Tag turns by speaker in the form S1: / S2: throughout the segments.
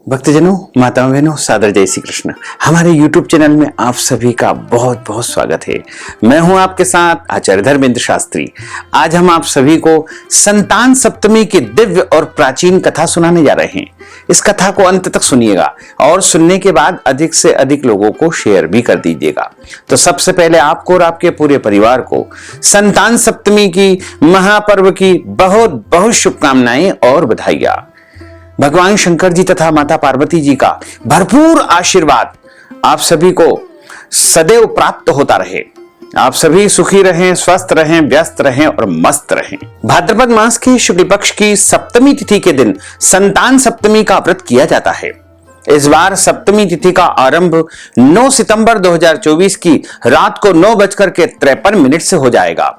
S1: भक्तजनों, माताओं बहनों, सादर जय श्री कृष्ण। हमारे YouTube चैनल में आप सभी का बहुत बहुत स्वागत है। मैं हूं आपके साथ आचार्य धर्मेंद्र शास्त्री। आज हम आप सभी को संतान सप्तमी की दिव्य और प्राचीन कथा सुनाने जा रहे हैं। इस कथा को अंत तक सुनिएगा और सुनने के बाद अधिक से अधिक लोगों को शेयर भी कर दीजिएगा। तो सबसे पहले आपको और आपके पूरे परिवार को संतान सप्तमी की महापर्व की बहुत बहुत शुभकामनाएं और बधाइयां। भगवान शंकर जी तथा माता पार्वती जी का भरपूर आशीर्वाद आप सभी को सदैव प्राप्त होता रहे। आप सभी सुखी रहें, स्वस्थ रहें, व्यस्त रहें और मस्त रहें। भाद्रपद मास के शुक्ल पक्ष की सप्तमी तिथि के दिन संतान सप्तमी का व्रत किया जाता है। इस बार सप्तमी तिथि का आरंभ 9 सितंबर 2024 की रात को 9:53 से हो जाएगा,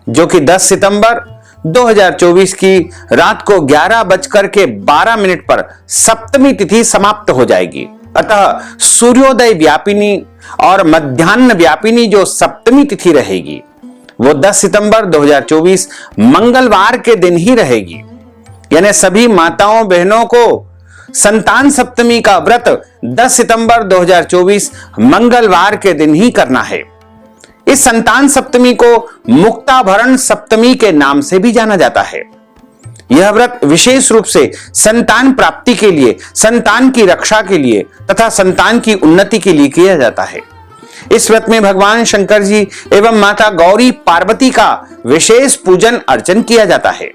S1: जो कि 10 सितंबर 2024 की रात को 11:12 पर सप्तमी तिथि समाप्त हो जाएगी। अतः सूर्योदय व्यापिनी और मध्याह्न व्यापिनी जो सप्तमी तिथि रहेगी वो 10 सितंबर 2024 मंगलवार के दिन ही रहेगी। यानी सभी माताओं बहनों को संतान सप्तमी का व्रत 10 सितंबर 2024 मंगलवार के दिन ही करना है। इस संतान सप्तमी को मुक्ताभरण सप्तमी के नाम से भी जाना जाता है। यह व्रत विशेष रूप से संतान प्राप्ति के लिए, संतान की रक्षा के लिए तथा संतान की उन्नति के लिए किया जाता है। इस व्रत में भगवान शंकर जी एवं माता गौरी पार्वती का विशेष पूजन अर्चन किया जाता है।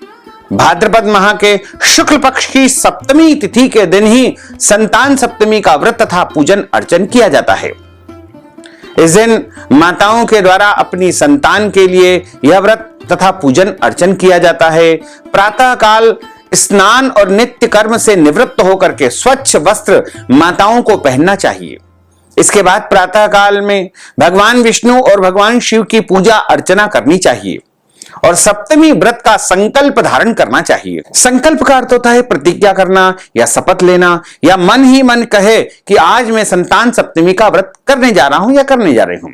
S1: भाद्रपद माह के शुक्ल पक्ष की सप्तमी तिथि के दिन ही संतान सप्तमी का व्रत तथा पूजन अर्चन किया जाता है। इस दिन माताओं के द्वारा अपनी संतान के लिए यह व्रत तथा पूजन अर्चन किया जाता है। प्रातः काल स्नान और नित्य कर्म से निवृत्त होकर के स्वच्छ वस्त्र माताओं को पहनना चाहिए। इसके बाद प्रातः काल में भगवान विष्णु और भगवान शिव की पूजा अर्चना करनी चाहिए और सप्तमी व्रत का संकल्प धारण करना चाहिए। संकल्प का अर्थ होता है प्रतिज्ञा करना या शपथ लेना, या मन ही मन कहे कि आज मैं संतान सप्तमी का व्रत करने जा रहा हूं या करने जा रही हूं।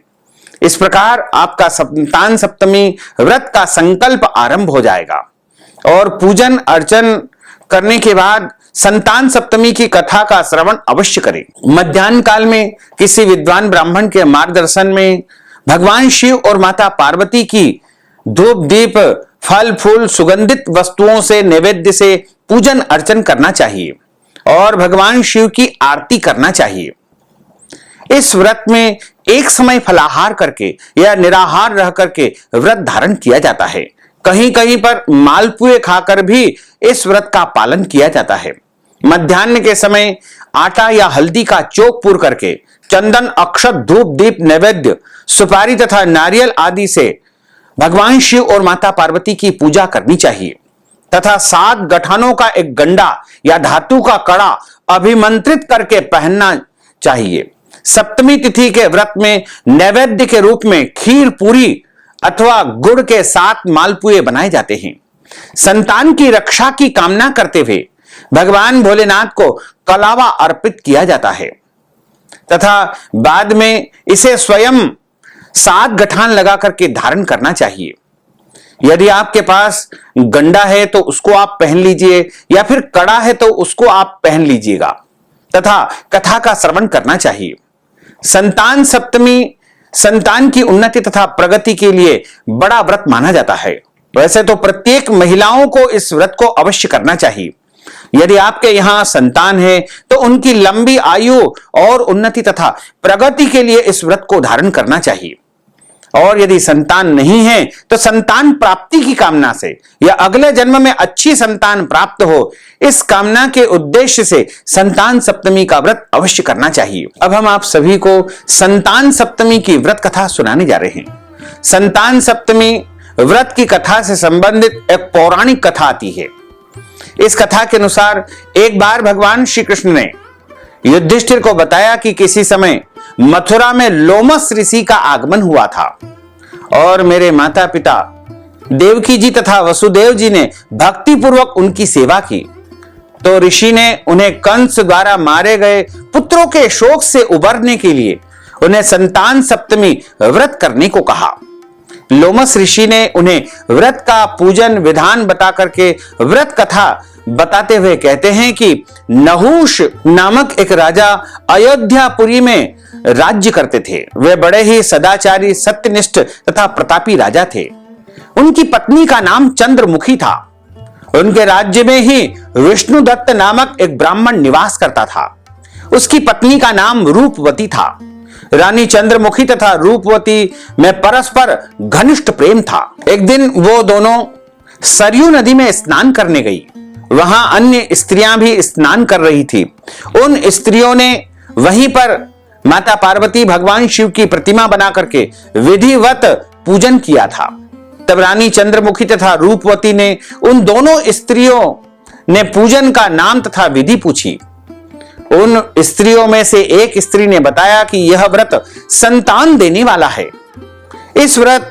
S1: इस प्रकार आपका संतान सप्तमी व्रत का संकल्प आरंभ हो जाएगा और पूजन अर्चन करने के बाद संतान सप्तमी की कथा का श्रवण अवश्य करें। मध्याह्न काल में किसी विद्वान ब्राह्मण के मार्गदर्शन में भगवान शिव और माता पार्वती की धूप दीप फल फूल सुगंधित वस्तुओं से नैवेद्य से पूजन अर्चन करना चाहिए और भगवान शिव की आरती करना चाहिए। इस व्रत में एक समय फलाहार करके या निराहार रह करके व्रत धारण किया जाता है। कहीं कहीं पर मालपुए खाकर भी इस व्रत का पालन किया जाता है। मध्याह्न के समय आटा या हल्दी का चोक पूर करके चंदन अक्षत धूप दीप नैवेद्य सुपारी तथा नारियल आदि से भगवान शिव और माता पार्वती की पूजा करनी चाहिए तथा 7 गठानों का एक गंडा या धातु का कड़ा अभिमंत्रित करके पहनना चाहिए। सप्तमी तिथि के व्रत में नैवेद्य के रूप में खीर पूरी अथवा गुड़ के 7 मालपुए बनाए जाते हैं। संतान की रक्षा की कामना करते हुए भगवान भोलेनाथ को कलावा अर्पित किया जाता है तथा बाद में इसे स्वयं 7 गठान लगा करके धारण करना चाहिए। यदि आपके पास गंडा है तो उसको आप पहन लीजिए या फिर कड़ा है तो उसको आप पहन लीजिएगा तथा कथा का श्रवण करना चाहिए। संतान सप्तमी संतान की उन्नति तथा प्रगति के लिए बड़ा व्रत माना जाता है। वैसे तो प्रत्येक महिलाओं को इस व्रत को अवश्य करना चाहिए। यदि आपके यहां संतान है तो उनकी लंबी आयु और उन्नति तथा प्रगति के लिए इस व्रत को धारण करना चाहिए। और यदि संतान नहीं है तो संतान प्राप्ति की कामना से या अगले जन्म में अच्छी संतान प्राप्त हो, इस कामना के उद्देश्य से संतान सप्तमी का व्रत अवश्य करना चाहिए। अब हम आप सभी को संतान सप्तमी की व्रत कथा सुनाने जा रहे हैं। संतान सप्तमी व्रत की कथा से संबंधित एक पौराणिक कथा आती है। इस कथा के अनुसार एक बार भगवान श्री कृष्ण ने युधिष्ठिर को बताया कि किसी समय मथुरा में लोमस ऋषि का आगमन हुआ था और मेरे माता पिता देवकी जी तथा वसुदेव जी ने भक्ति पूर्वक उनकी सेवा की। तो ऋषि ने उन्हें कंस द्वारा मारे गए पुत्रों के शोक से उबरने के लिए उन्हें संतान सप्तमी व्रत करने को कहा। लोमस ऋषि ने उन्हें व्रत का पूजन विधान बता करके व्रत कथा बताते हुए कहते हैं कि नहुष नामक एक राजा अयोध्यापुरी में राज्य करते थे। वे बड़े ही सदाचारी, सत्यनिष्ठ तथा प्रतापी राजा थे। उनकी पत्नी का नाम चंद्रमुखी था। उनके राज्य में ही विष्णुदत्त नामक एक ब्राह्मण निवास करता था। उसकी पत्नी का नाम रूपवती था। रानी चंद्रमुखी तथा रूपवती में परस्पर घनिष्ठ प्रेम था। एक दिन वो दोनों सरयू नदी में स्नान करने गई। वहां अन्य स्त्रियां भी स्नान कर रही थी। उन स्त्रियों ने वहीं पर माता पार्वती, भगवान शिव की प्रतिमा बना करके विधिवत पूजन किया था। तब रानी चंद्रमुखी तथा रूपवती ने उन दोनों स्त्रियों ने पूजन का नाम तथा विधि पूछी। उन स्त्रियों में से एक स्त्री ने बताया कि यह व्रत संतान देने वाला है। इस व्रत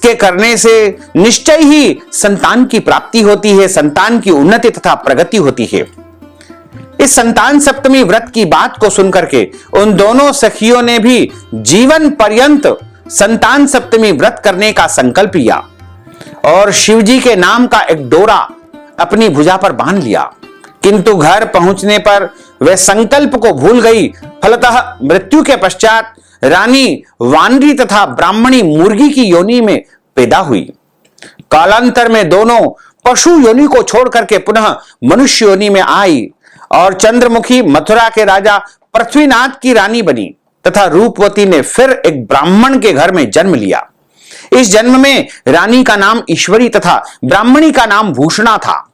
S1: के करने से निश्चय ही संतान की प्राप्ति होती है, संतान की उन्नति तथा प्रगति होती है। इस संतान सप्तमी व्रत की बात को सुनकर के उन दोनों सखियों ने भी जीवन पर्यंत संतान सप्तमी व्रत करने का संकल्प लिया और शिवजी के नाम का एक डोरा अपनी भुजा पर बांध लिया। किंतु घर पहुंचने पर वे संकल्प को भूल गई। फलतः मृत्यु के पश्चात रानी वानरी तथा ब्राह्मणी मुर्गी की योनि में पैदा हुई। कालांतर में दोनों पशु योनि को छोड़ करके पुनः मनुष्य योनि में आई और चंद्रमुखी मथुरा के राजा पृथ्वीनाथ की रानी बनी तथा रूपवती ने फिर एक ब्राह्मण के घर में जन्म लिया। इस जन्म में रानी का नाम ईश्वरी तथा ब्राह्मणी का नाम भूषणा था।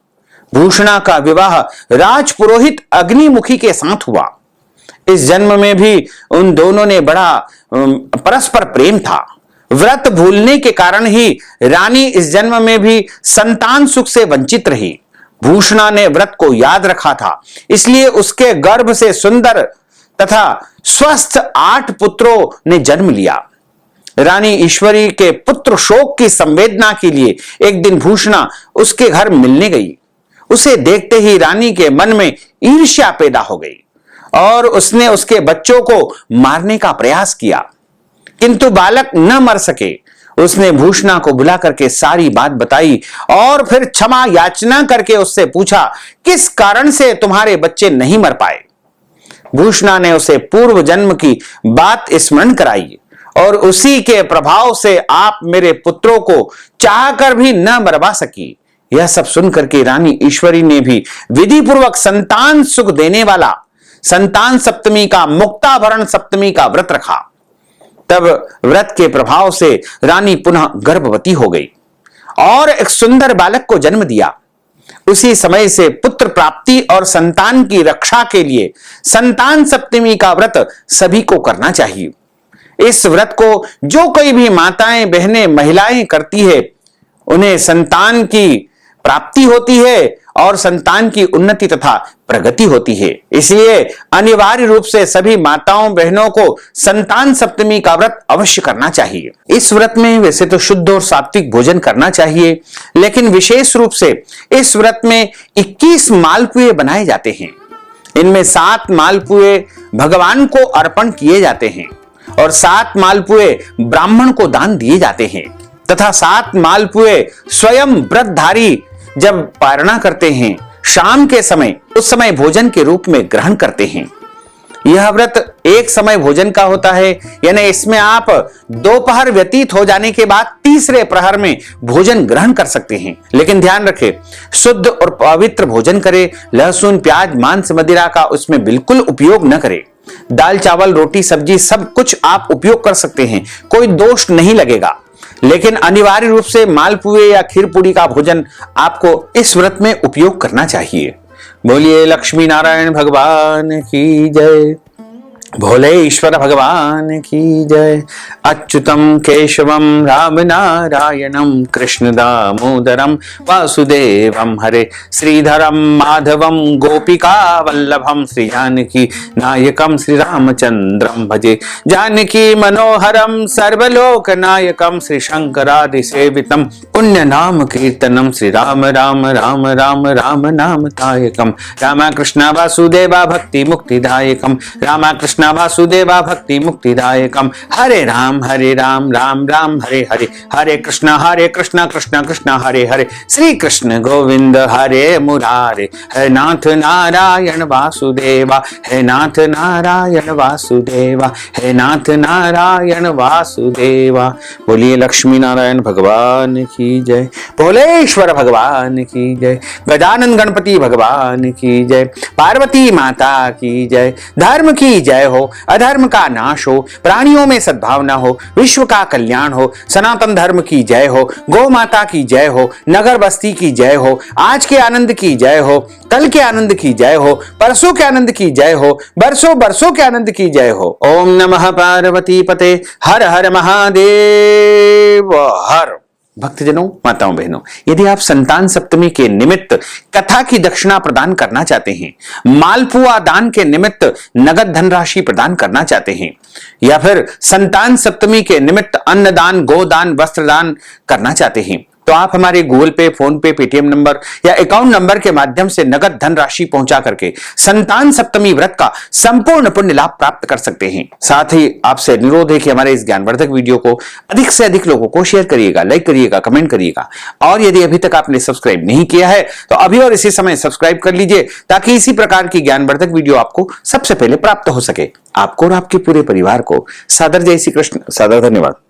S1: भूषणा का विवाह राजपुरोहित अग्निमुखी के साथ हुआ। इस जन्म में भी उन दोनों ने बड़ा परस्पर प्रेम था। व्रत भूलने के कारण ही रानी इस जन्म में भी संतान सुख से वंचित रही। भूषणा ने व्रत को याद रखा था, इसलिए उसके गर्भ से सुंदर तथा स्वस्थ 8 पुत्रों ने जन्म लिया। रानी ईश्वरी के पुत्र शोक की संवेदना के लिए एक दिन भूषणा उसके घर मिलने गई। उसे देखते ही रानी के मन में ईर्ष्या पैदा हो गई और उसने उसके बच्चों को मारने का प्रयास किया, किंतु बालक न मर सके। उसने भूषणा को बुला करके सारी बात बताई और फिर क्षमा याचना करके उससे पूछा, किस कारण से तुम्हारे बच्चे नहीं मर पाए। भूषणा ने उसे पूर्व जन्म की बात स्मरण कराई और उसी के प्रभाव से आप मेरे पुत्रों को चाहकर भी न मरवा सकी। यह सब सुनकर के रानी ईश्वरी ने भी विधि पूर्वक संतान सुख देने वाला संतान सप्तमी का, मुक्ताभरण सप्तमी का व्रत रखा। तब व्रत के प्रभाव से रानी पुनः गर्भवती हो गई और एक सुंदर बालक को जन्म दिया। उसी समय से पुत्र प्राप्ति और संतान की रक्षा के लिए संतान सप्तमी का व्रत सभी को करना चाहिए। इस व्रत को जो कोई भी माताएं, बहनें, महिलाएं करती है, उन्हें संतान की प्राप्ति होती है और संतान की उन्नति तथा प्रगति होती है। इसलिए अनिवार्य रूप से सभी माताओं बहनों को संतान सप्तमी का व्रत अवश्य करना चाहिए। इस व्रत में वैसे तो शुद्ध और सात्विक भोजन करना चाहिए, लेकिन विशेष रूप से इस व्रत में 21 मालपुए बनाए जाते हैं। इनमें 7 मालपुए भगवान को अर्पण किए जाते हैं और 7 मालपुए ब्राह्मण को दान दिए जाते हैं तथा 7 मालपुए स्वयं व्रतधारी जब पारणा करते हैं शाम के समय, उस समय भोजन के रूप में ग्रहण करते हैं। यह व्रत एक समय भोजन का होता है, यानी इसमें आप दोपहर व्यतीत हो जाने के बाद तीसरे प्रहर में भोजन ग्रहण कर सकते हैं। लेकिन ध्यान रखें, शुद्ध और पवित्र भोजन करें। लहसुन, प्याज, मांस, मदिरा का उसमें बिल्कुल उपयोग न करें। दाल, चावल, रोटी, सब्जी सब कुछ आप उपयोग कर सकते हैं, कोई दोष नहीं लगेगा। लेकिन अनिवार्य रूप से मालपुए या खीर पूड़ी का भोजन आपको इस व्रत में उपयोग करना चाहिए। बोलिए लक्ष्मी नारायण भगवान की जय, भोले ईश्वर भगवान की जय। अच्युतम केशवम राम नारायणम कृष्ण दामोदरम वासुदेवम हरे, श्रीधरम माधवम गोपिका वल्लभम, श्री जानकी नायकम श्री रामचंद्रम भजे। जानकी मनोहरम सर्वलोक नायकम श्री शंकरादि सेवितम, पुण्य नाम कीर्तनम श्री राम राम राम राम राम नाम तायकम। रामा कृष्ण वासुदेवा भक्ति मुक्तिदायकम, रामा कृष्ण कृष्ण वासुदेवा भक्ति मुक्तिदायकम। हरे राम राम राम हरे हरे, हरे कृष्ण कृष्ण कृष्ण हरे हरे, श्री कृष्ण गोविंद हरे मुरारे, हे नाथ नारायण वासुदेवा, हे नाथ नारायण वासुदेवा, हे नाथ नारायण वासुदेवा। बोलिए लक्ष्मी नारायण भगवान की जय, भोलेश्वर भगवान की जय, गजानन गणपति भगवान की जय, पार्वती माता की जय। धर्म की जय हो, अधर्म का नाश हो, प्राणियों में सद्भावना हो, विश्व का कल्याण हो, सनातन धर्म की जय हो, गौ माता की जय हो, नगर बस्ती की जय हो, आज के आनंद की जय हो, कल के आनंद की जय हो, परसों के आनंद की जय हो, बरसों बरसों के आनंद की जय हो। ओम नमः पार्वती पते, हर हर महादेव हर। भक्तजनों, माताओं, बहनों, यदि आप संतान सप्तमी के निमित्त कथा की दक्षिणा प्रदान करना चाहते हैं, मालपुआ दान के निमित्त नगद धनराशि प्रदान करना चाहते हैं, या फिर संतान सप्तमी के निमित्त अन्नदान, गोदान, वस्त्रदान करना चाहते हैं, तो आप हमारे गूगल पे, फोन पे, पेटीएम नंबर या अकाउंट नंबर के माध्यम से नगद धनराशि पहुंचा करके संतान सप्तमी व्रत का संपूर्ण पुण्य लाभ प्राप्त कर सकते हैं। साथ ही आपसे अनुरोध है कि हमारे इस ज्ञानवर्धक वीडियो को अधिक से अधिक लोगों को शेयर करिएगा, लाइक करिएगा, कमेंट करिएगा, और यदि अभी तक आपने सब्सक्राइब नहीं किया है तो अभी और इसी समय सब्सक्राइब कर लीजिए, ताकि इसी प्रकार की ज्ञानवर्धक वीडियो आपको सबसे पहले प्राप्त हो सके। आपको और आपके पूरे परिवार को सादर जय श्री कृष्ण, सादर धन्यवाद।